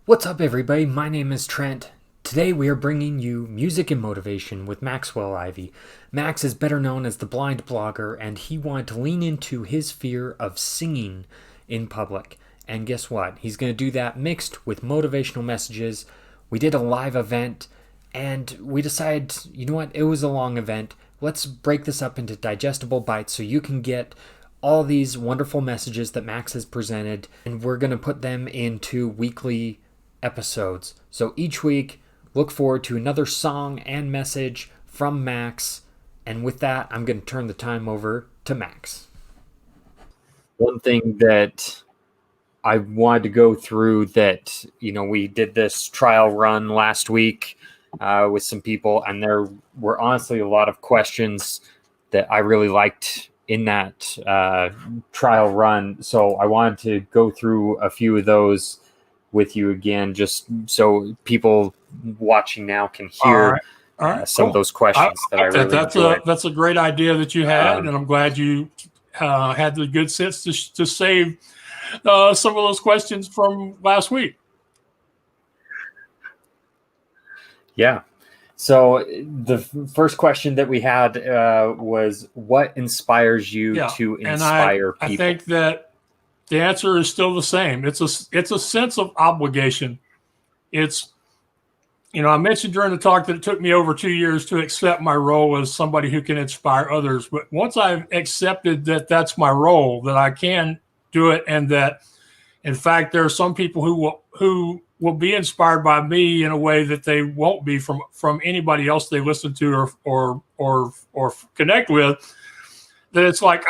What's up, everybody? My name is Trent. Today we are bringing you Music and Motivation with Maxwell Ivy. Max is better known as the Blind Blogger, and he wanted to lean into his fear of singing in public. And guess what? He's going to do that mixed with motivational messages. We did a live event, and we decided, you know what? It was a long event. Let's break this up into digestible bites so you can get all these wonderful messages that Max has presented, and we're going to put them into weekly episodes. So each week, look forward to another song and message from Max. And with that, I'm going to turn the time over to Max. One thing that I wanted to go through that, we did this trial run last week with some people, and there were honestly a lot of questions that I really liked in that trial run. So I wanted to go through a few of those with you again, just so people watching now can hear some of those questions that I really enjoyed. That's a great idea that you had, and I'm glad you had the good sense to save some of those questions from last week. Yeah. So the first question that we had was, what inspires you to inspire people? I think that the answer is still the same. It's a sense of obligation. It's, I mentioned during the talk that it took me over 2 years to accept my role as somebody who can inspire others. But once I've accepted that that's my role, that I can do it, and that, in fact, there are some people who will be inspired by me in a way that they won't be from anybody else they listen to or connect with, that it's like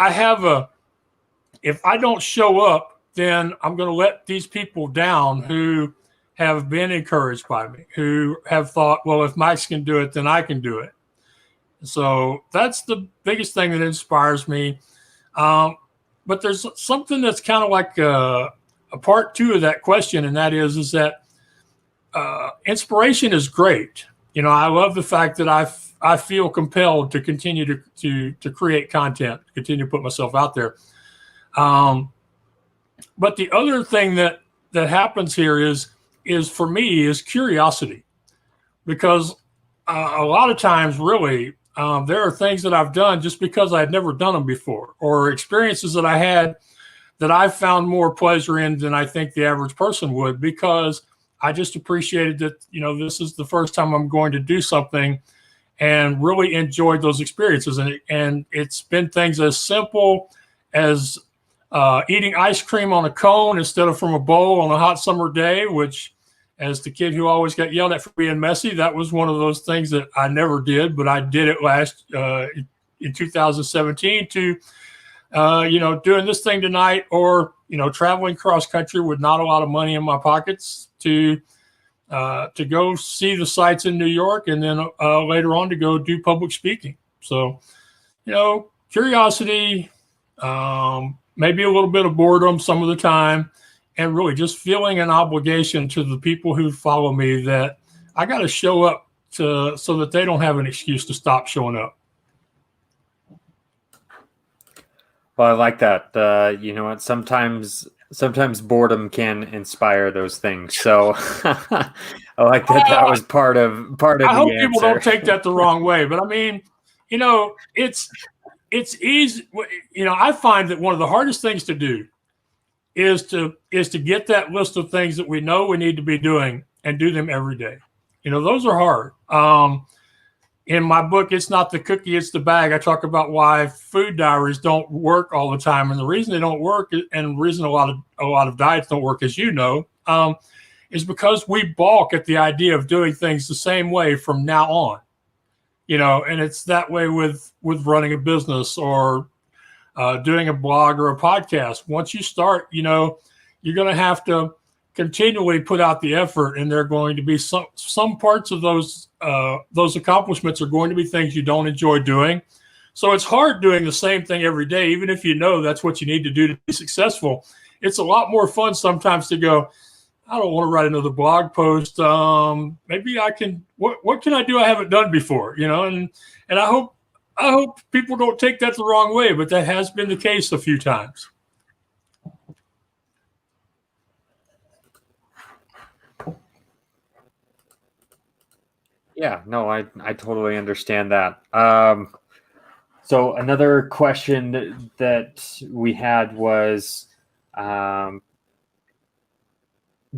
if I don't show up, then I'm going to let these people down who have been encouraged by me, who have thought, well, if Max can do it, then I can do it. So that's the biggest thing that inspires me. But there's something that's kind of like a part two of that question, and that is that inspiration is great. I love the fact that I feel compelled to continue to create content, continue to put myself out there. But the other thing that happens here is for me is curiosity, because a lot of times, really, there are things that I've done just because I had never done them before, or experiences that I had that I found more pleasure in than I think the average person would, because I just appreciated that, this is the first time I'm going to do something, and really enjoyed those experiences. And it's been things as simple as eating ice cream on a cone instead of from a bowl on a hot summer day, which, as the kid who always got yelled at for being messy, that was one of those things that I never did, but I did it last in 2017 to, doing this thing tonight, or, traveling cross country with not a lot of money in my pockets to go see the sights in New York, and then later on to go do public speaking. So, curiosity, maybe a little bit of boredom some of the time, and really just feeling an obligation to the people who follow me, that I got to show up so that they don't have an excuse to stop showing up. Well, I like that. You know what? Sometimes boredom can inspire those things. So I like that was part of the answer. I hope people don't take that the wrong way, but I mean, it's easy. I find that one of the hardest things to do is to get that list of things that we know we need to be doing and do them every day. Those are hard. In my book, It's Not the Cookie, It's the Bag, I talk about why food diaries don't work all the time. And the reason they don't work, and the reason a lot of diets don't work, as you know, is because we balk at the idea of doing things the same way from now on. And it's that way with running a business, or doing a blog or a podcast. Once you start, you're going to have to continually put out the effort, and there are going to be some parts of those accomplishments are going to be things you don't enjoy doing. So it's hard doing the same thing every day, even if you know that's what you need to do to be successful. It's a lot more fun sometimes to go, I don't want to write another blog post. Maybe I can. What can I do I haven't done before? And I hope people don't take that the wrong way, but that has been the case a few times. Yeah, no, I totally understand that. So another question that we had was,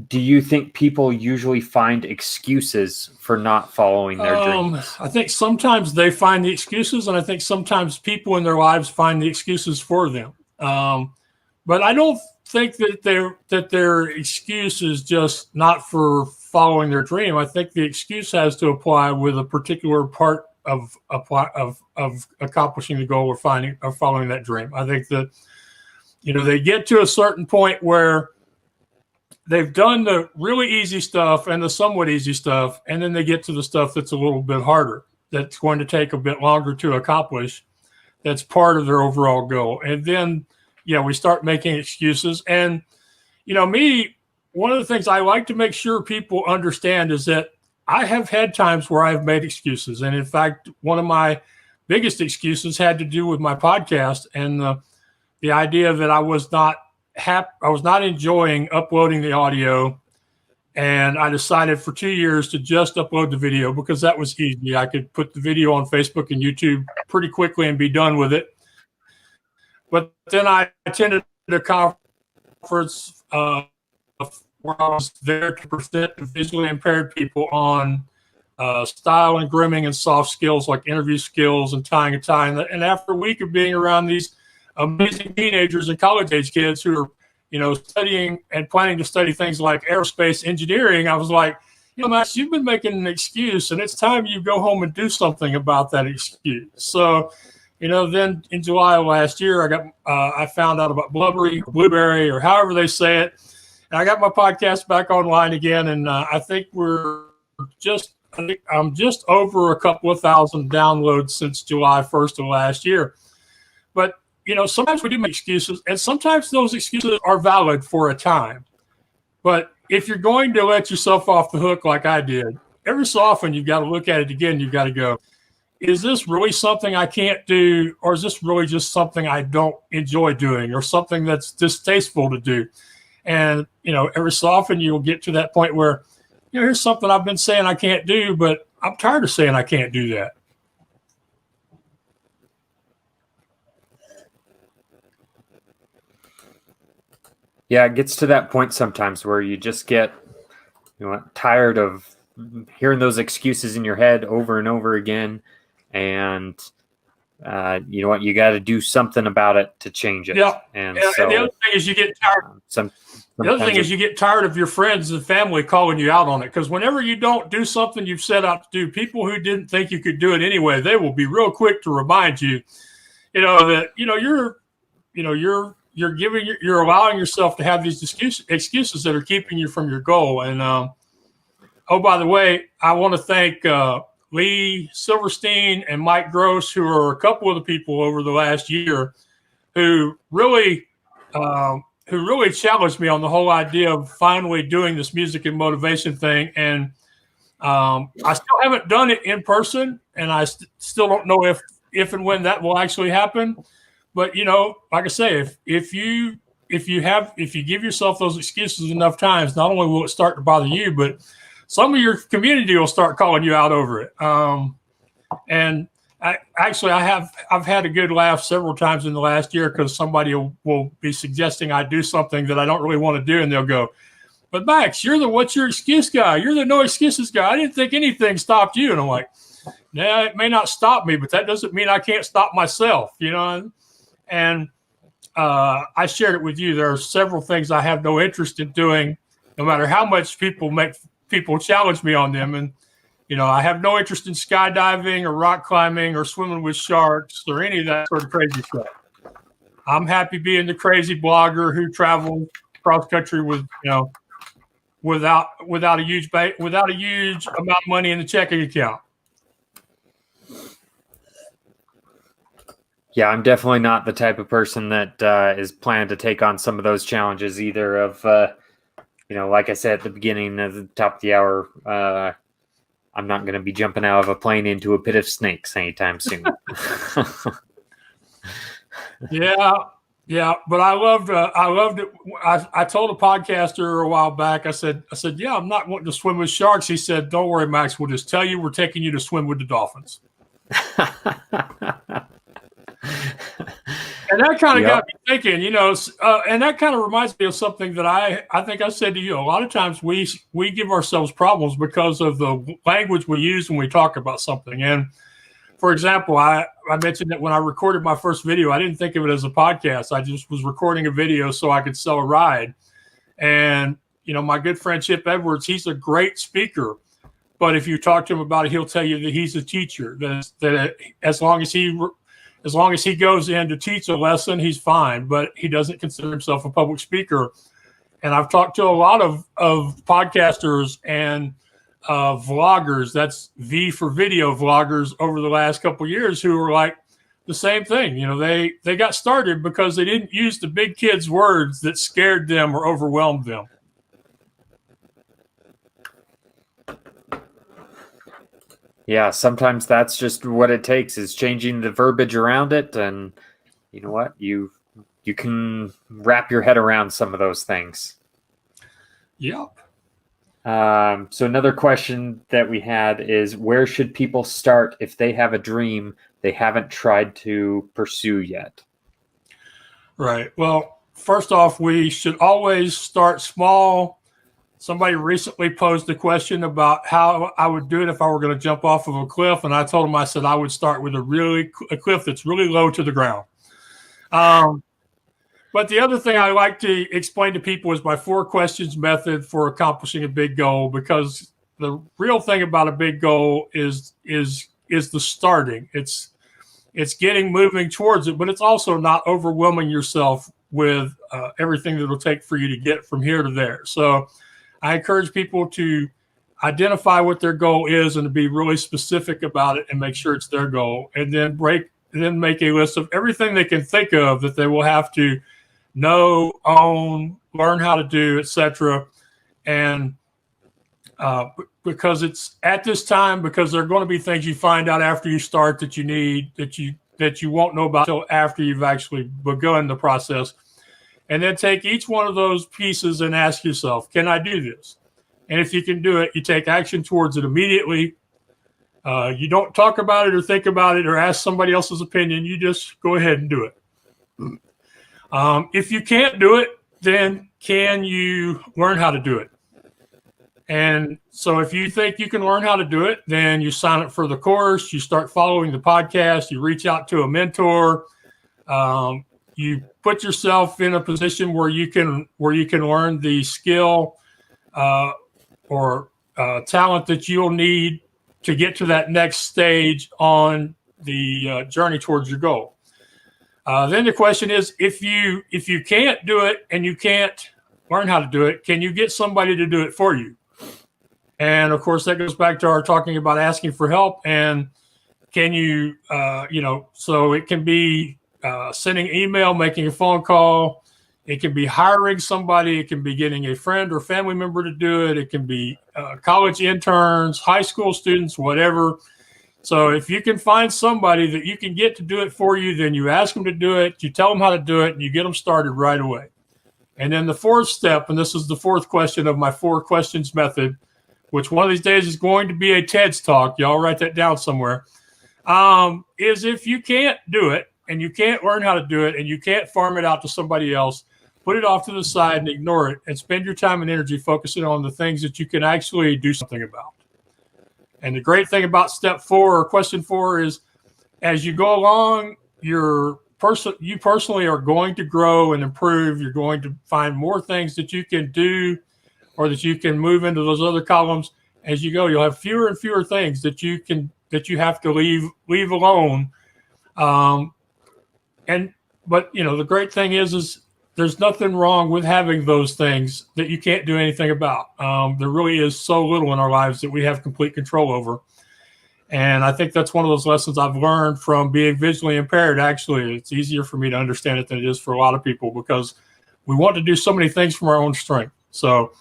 do you think people usually find excuses for not following their dreams? I think sometimes they find the excuses, and I think sometimes people in their lives find the excuses for them. But I don't think that their excuse is just not for following their dream. I think the excuse has to apply with a particular part of accomplishing the goal or following that dream. I think that they get to a certain point where they've done the really easy stuff and the somewhat easy stuff, and then they get to the stuff that's a little bit harder, that's going to take a bit longer to accomplish. That's part of their overall goal. And then, we start making excuses. And, me, one of the things I like to make sure people understand is that I have had times where I've made excuses. And in fact, one of my biggest excuses had to do with my podcast and the idea that I was not enjoying uploading the audio, and I decided for 2 years to just upload the video because that was easy. I could put the video on Facebook and YouTube pretty quickly and be done with it. But then I attended a conference where I was there to present to visually impaired people on style and grooming and soft skills like interview skills and tying a tie. And after a week of being around these amazing teenagers and college age kids who are, studying and planning to study things like aerospace engineering, I was like, Max, you've been making an excuse, and it's time you go home and do something about that excuse. So, then in July of last year, I found out about Blubrry, or however they say it, and I got my podcast back online again, and I think I'm just over a couple of thousand downloads since July 1st of last year. But sometimes we do make excuses, and sometimes those excuses are valid for a time. But if you're going to let yourself off the hook like I did, every so often you've got to look at it again. You've got to go, is this really something I can't do, or is this really just something I don't enjoy doing, or something that's distasteful to do? And, every so often you'll get to that point where, here's something I've been saying I can't do, but I'm tired of saying I can't do that. Yeah, it gets to that point sometimes where you just get tired of hearing those excuses in your head over and over again, and you know what, you got to do something about it to change it. Yeah. And so the other thing is you get tired. The other thing is you get tired of your friends and family calling you out on it, because whenever you don't do something you've set out to do, people who didn't think you could do it anyway, they will be real quick to remind you, that you're allowing yourself to have these excuses that are keeping you from your goal. And oh, by the way, I want to thank Lee Silverstein and Mike Gross, who are a couple of the people over the last year who really challenged me on the whole idea of finally doing this music and motivation thing. And I still haven't done it in person, and I still don't know if and when that will actually happen. But like I say, if you give yourself those excuses enough times, not only will it start to bother you, but some of your community will start calling you out over it. And I've had a good laugh several times in the last year, because somebody will be suggesting I do something that I don't really want to do, and they'll go, "But Max, you're the what's your excuse guy? You're the no excuses guy. I didn't think anything stopped you." And I'm like, "Yeah, it may not stop me, but that doesn't mean I can't stop myself." And I shared it with you. There are several things I have no interest in doing, no matter how much people challenge me on them. And, I have no interest in skydiving or rock climbing or swimming with sharks or any of that sort of crazy stuff. I'm happy being the crazy blogger who travels cross country with, without a huge amount of money in the checking account. Yeah, I'm definitely not the type of person that is planning to take on some of those challenges either. Of, like I said at the beginning, at the top of the hour, I'm not going to be jumping out of a plane into a pit of snakes anytime soon. Yeah. Yeah, but I loved it. I told a podcaster a while back. I said, yeah, I'm not wanting to swim with sharks. He said, don't worry, Max. We'll just tell you we're taking you to swim with the dolphins. And that kind of got me thinking, and that kind of reminds me of something that I think I said to you. A lot of times we give ourselves problems because of the language we use when we talk about something. And for example, I mentioned that when I recorded my first video, I didn't think of it as a podcast. I just was recording a video so I could sell a ride. And, my good friend Chip Edwards, he's a great speaker. But if you talk to him about it, he'll tell you that he's a teacher. That as long as he goes in to teach a lesson, he's fine. But he doesn't consider himself a public speaker. And I've talked to a lot of podcasters and vloggers, that's V for video vloggers, over the last couple of years, who are like the same thing. They got started because they didn't use the big kids' words that scared them or overwhelmed them. Yeah, sometimes that's just what it takes, is changing the verbiage around it, and you know what? You can wrap your head around some of those things. Yep. So another question that we had is, where should people start if they have a dream they haven't tried to pursue yet? Right. Well, first off, we should always start small. Somebody recently posed a question about how I would do it if I were going to jump off of a cliff. And I told them, I said, I would start with a cliff that's really low to the ground. But the other thing I like to explain to people is my 4 questions method for accomplishing a big goal, because the real thing about a big goal is the starting. It's getting moving towards it, but it's also not overwhelming yourself with everything that it'll take for you to get from here to there. So I encourage people to identify what their goal is and to be really specific about it and make sure it's their goal, and then make a list of everything they can think of that they will have to know, own, learn how to do, etc. And because it's at this time, because there are going to be things you find out after you start that you need, that you won't know about until after you've actually begun the process. And then take each one of those pieces and ask yourself, can I do this? And if you can do it, you take action towards it immediately. You don't talk about it or think about it or ask somebody else's opinion. You just go ahead and do it. If you can't do it, then can you learn how to do it? And so if you think you can learn how to do it, then you sign up for the course, you start following the podcast, you reach out to a mentor, you put yourself in a position where you can learn the skill or talent that you'll need to get to that next stage on the journey towards your goal. Then the question is, if you can't do it and you can't learn how to do it, can you get somebody to do it for you? And of course, that goes back to our talking about asking for help. And can you, so it can be sending email, making a phone call. It can be hiring somebody. It can be getting a friend or family member to do it. It can be college interns, high school students, whatever. So if you can find somebody that you can get to do it for you, then you ask them to do it, you tell them how to do it, and you get them started right away. And then the 4th step, and this is the 4th question of my 4 questions method, which one of these days is going to be a TED's talk. Y'all write that down somewhere. Is if you can't do it and you can't learn how to do it and you can't farm it out to somebody else, put it off to the side and ignore it and spend your time and energy focusing on the things that you can actually do something about. And the great thing about step 4 or question 4 is, as you go along, you personally are going to grow and improve. You're going to find more things that you can do or that you can move into those other columns. As you go, you'll have fewer and fewer things that you have to leave alone. But the great thing is there's nothing wrong with having those things that you can't do anything about. There really is so little in our lives that we have complete control over. And I think that's one of those lessons I've learned from being visually impaired. Actually, it's easier for me to understand it than it is for a lot of people, because we want to do so many things from our own strength. So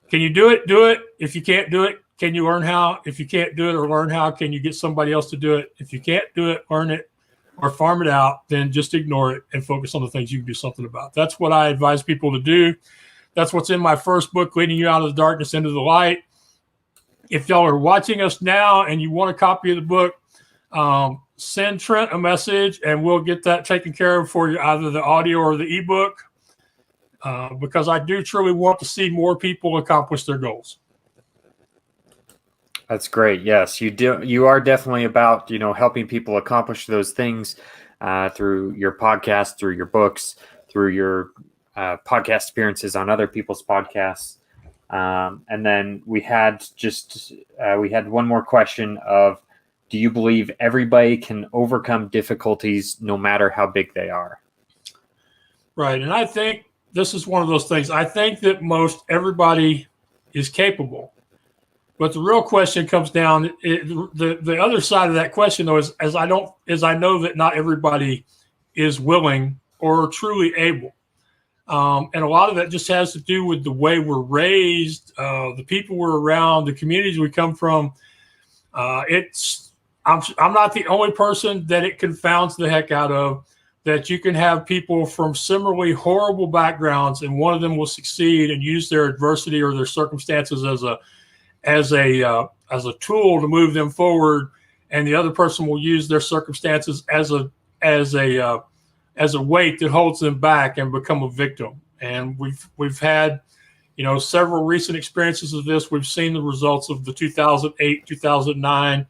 can you do it? Do it. If you can't do it, can you learn how? If you can't do it or learn how, can you get somebody else to do it? If you can't do it, learn or farm it out, then just ignore it and focus on the things you can do something about. That's what I advise people to do. That's what's in my first book, Leading You Out of the Darkness into the Light. If y'all are watching us now and you want a copy of the book, send Trent a message and we'll get that taken care of for you, either the audio or the ebook, because I do truly want to see more people accomplish their goals. That's great. Yes, you do. You are definitely about, helping people accomplish those things through your podcast, through your books, through your podcast appearances on other people's podcasts. And then we had one more question of, do you believe everybody can overcome difficulties no matter how big they are? Right. And I think this is one of those things. I think that most everybody is capable. But the real question comes down, the other side of that question, though, is I know that not everybody is willing or truly able. And a lot of that just has to do with the way we're raised, the people we're around, the communities we come from. I'm not the only person that it confounds the heck out of, that you can have people from similarly horrible backgrounds and one of them will succeed and use their adversity or their circumstances as a tool to move them forward, and the other person will use their circumstances as a weight that holds them back and become a victim. And we've had, several recent experiences of this. We've seen the results of the 2008, 2009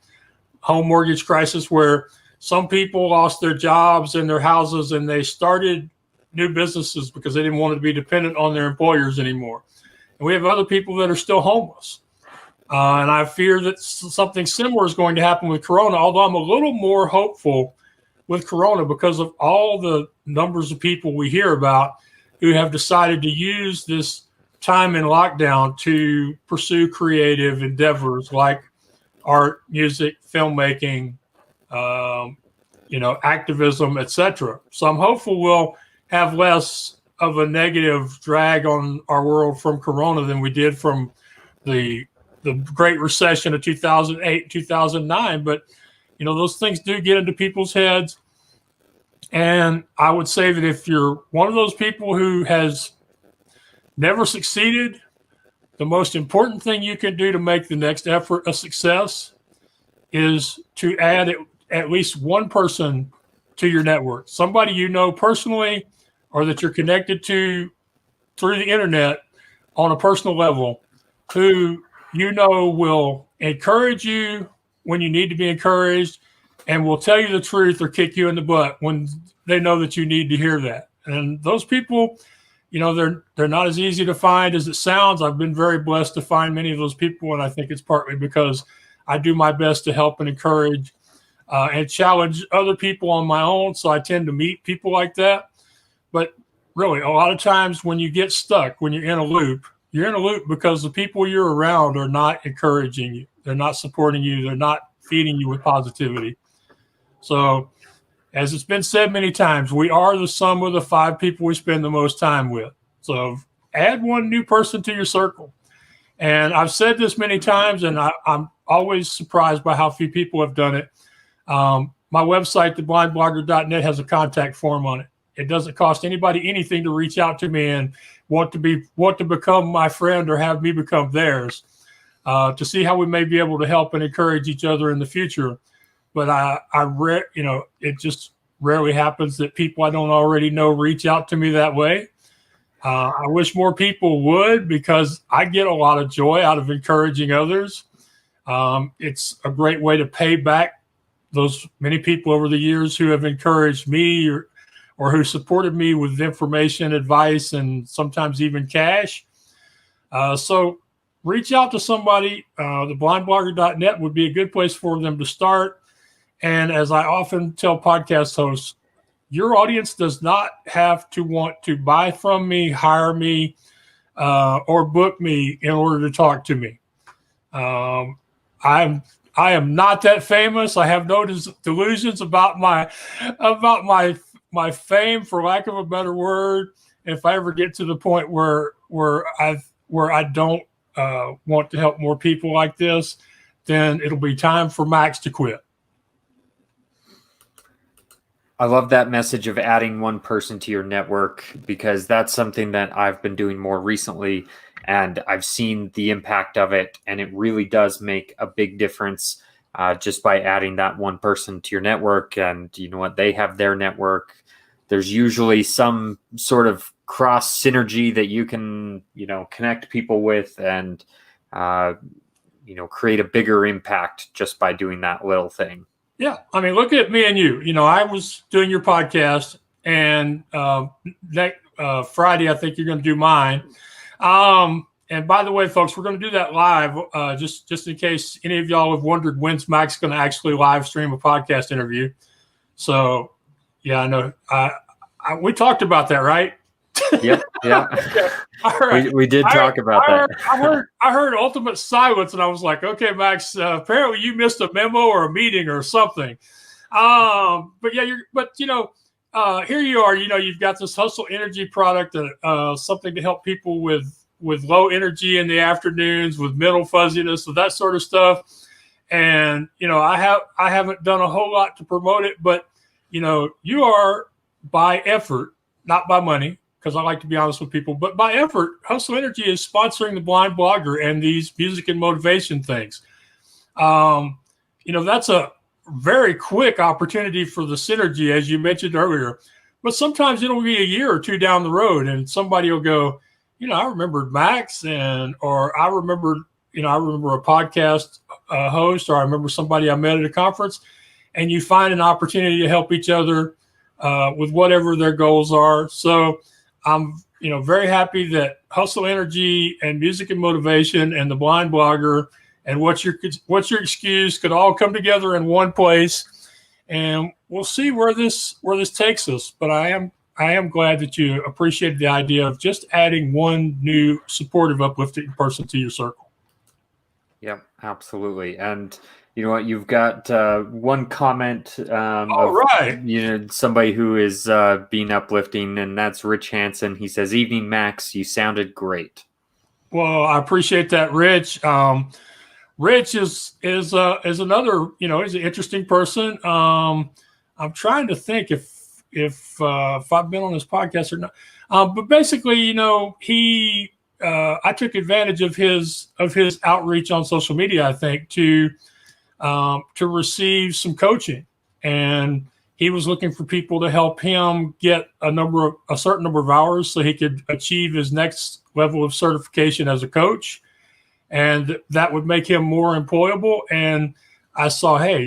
home mortgage crisis, where some people lost their jobs and their houses and they started new businesses because they didn't want to be dependent on their employers anymore. And we have other people that are still homeless. And I fear that something similar is going to happen with Corona, although I'm a little more hopeful with Corona because of all the numbers of people we hear about who have decided to use this time in lockdown to pursue creative endeavors like art, music, filmmaking, activism, etc. So I'm hopeful we'll have less of a negative drag on our world from Corona than we did from the Great Recession of 2008, 2009. But, those things do get into people's heads. And I would say that if you're one of those people who has never succeeded, the most important thing you can do to make the next effort a success is to add at least one person to your network, somebody you know personally or that you're connected to through the internet on a personal level, who will encourage you when you need to be encouraged and will tell you the truth or kick you in the butt when they know that you need to hear that. And those people, they're not as easy to find as it sounds. I've been very blessed to find many of those people, and I think it's partly because I do my best to help and encourage and challenge other people on my own. So I tend to meet people like that. But really, a lot of times when you get stuck, when you're in a loop because the people you're around are not encouraging you. They're not supporting you. They're not feeding you with positivity. So as it's been said many times, we are the sum of the 5 people we spend the most time with. So add one new person to your circle. And I've said this many times, and I'm always surprised by how few people have done it. My website, theblindblogger.net, has a contact form on it. It doesn't cost anybody anything to reach out to me and want to become my friend or have me become theirs, to see how we may be able to help and encourage each other in the future. But it just rarely happens that people I don't already know reach out to me that way. I wish more people would, because I get a lot of joy out of encouraging others. It's a great way to pay back those many people over the years who have encouraged me or who supported me with information, advice, and sometimes even cash. So reach out to somebody. Theblindblogger.net would be a good place for them to start. And as I often tell podcast hosts, your audience does not have to want to buy from me, hire me, or book me in order to talk to me. I am not that famous. I have no delusions about my fame, for lack of a better word. If I ever get to the point where I don't want to help more people like this, then it'll be time for Max to quit. I love that message of adding one person to your network, because that's something that I've been doing more recently, and I've seen the impact of it, and it really does make a big difference just by adding that one person to your network. And you know what? They have their network. There's usually some sort of cross synergy that you can, connect people with, and create a bigger impact just by doing that little thing. Yeah. I mean, look at me and you. I was doing your podcast, and next Friday, I think you're going to do mine. And by the way, folks, we're going to do that live, just in case any of y'all have wondered when's Max going to actually live stream a podcast interview. So, yeah, I know. We talked about that, right? Yep. Yeah. All right. We did talk about that. I heard ultimate silence, and I was like, okay, Max, apparently you missed a memo or a meeting or something. But yeah, here you are. You've got this Hustle Energy product, something to help people with low energy in the afternoons, with mental fuzziness, with that sort of stuff. And I haven't done a whole lot to promote it, but you are, by effort, not by money, because I like to be honest with people, but by effort, Hustle Energy is sponsoring the Blind Blogger and these music and motivation things. That's a very quick opportunity for the synergy, as you mentioned earlier. But sometimes it'll be a year or two down the road, and somebody will go, I remembered Max, or I remember a podcast host, or I remember somebody I met at a conference, and you find an opportunity to help each other with whatever their goals are. So I'm, very happy that Hustle Energy and Music and Motivation and the Blind Blogger and What's Your Excuse could all come together in one place, and we'll see where this takes us. But I am glad that you appreciated the idea of just adding one new supportive, uplifting person to your circle. Yep, absolutely. And you know what? You've got one comment somebody who is being uplifting, and that's Rich Hansen. He says, "Evening, Max. You sounded great." Well, I appreciate that, Rich. Rich is another, he's an interesting person. I'm trying to think if I've been on this podcast or not. But basically, I took advantage of his outreach on social media, I think, to receive some coaching, and he was looking for people to help him get a certain number of hours so he could achieve his next level of certification as a coach, and that would make him more employable. And I saw, hey,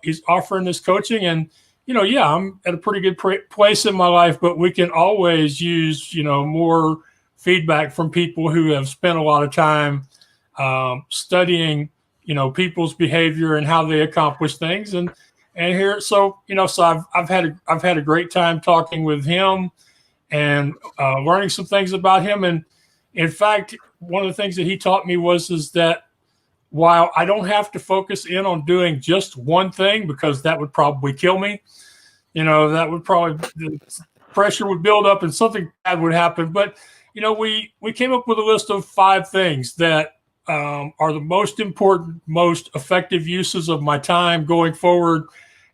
he's offering this coaching, and I'm at a pretty good place in my life, but we can always use more feedback from people who have spent a lot of time studying people's behavior and how they accomplish things, and here, so I've had a great time talking with him and learning some things about him. And in fact, one of the things that he taught me is that while I don't have to focus in on doing just one thing, because that would probably kill me, the pressure would build up and something bad would happen. But we came up with a list of 5 things that are the most important, most effective uses of my time going forward,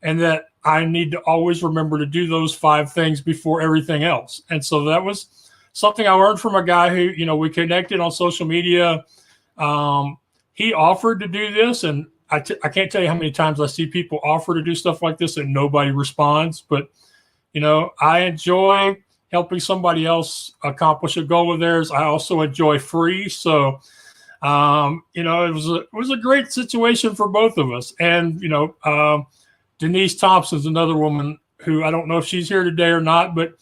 and that I need to always remember to do those 5 things before everything else. And so that was something I learned from a guy who, we connected on social media. He offered to do this, and I can't tell you how many times I see people offer to do stuff like this and nobody responds. But, I enjoy helping somebody else accomplish a goal of theirs. I also enjoy free. So, it was a great situation for both of us. And, Denise Thompson's another woman who, I don't know if she's here today or not, but,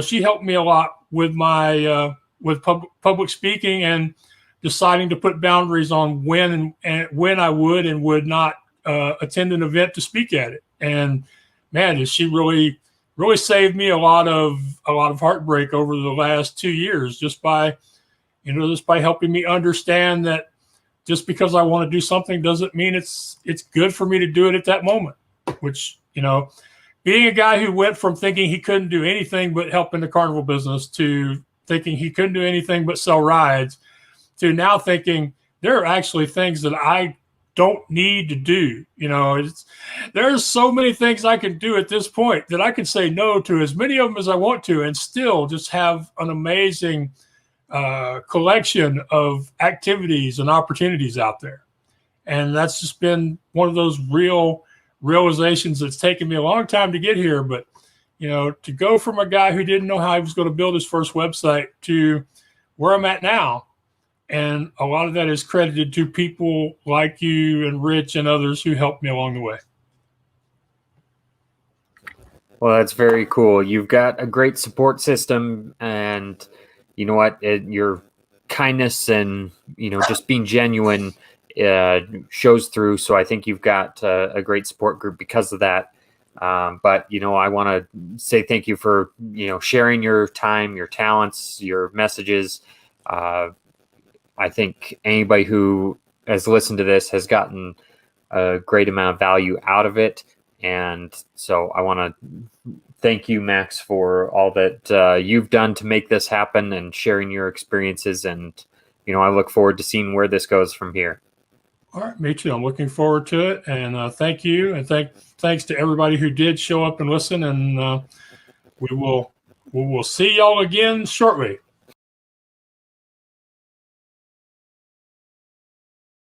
she helped me a lot with my, with public speaking and deciding to put boundaries on when I would and would not attend an event to speak at it. And man, she really saved me a lot of heartbreak over the last 2 years, just by helping me understand that just because I want to do something doesn't mean it's good for me to do it at that moment. Which, being a guy who went from thinking he couldn't do anything but help in the carnival business to thinking he couldn't do anything but sell rides, to now thinking there are actually things that I don't need to do. There's so many things I can do at this point that I can say no to as many of them as I want to and still just have an amazing collection of activities and opportunities out there. And that's just been one of those real realizations that's taken me a long time to get here. But, to go from a guy who didn't know how he was going to build his first website to where I'm at now. And a lot of that is credited to people like you and Rich and others who helped me along the way. Well, that's very cool. You've got a great support system, and you know what? Your kindness and, just being genuine shows through. So I think you've got a great support group because of that. But, I want to say thank you for, sharing your time, your talents, your messages. I think anybody who has listened to this has gotten a great amount of value out of it. And so I want to thank you, Max, for all that you've done to make this happen and sharing your experiences. And, I look forward to seeing where this goes from here. All right, me too. I'm looking forward to it. And thank you. And thanks to everybody who did show up and listen. And we will see y'all again shortly.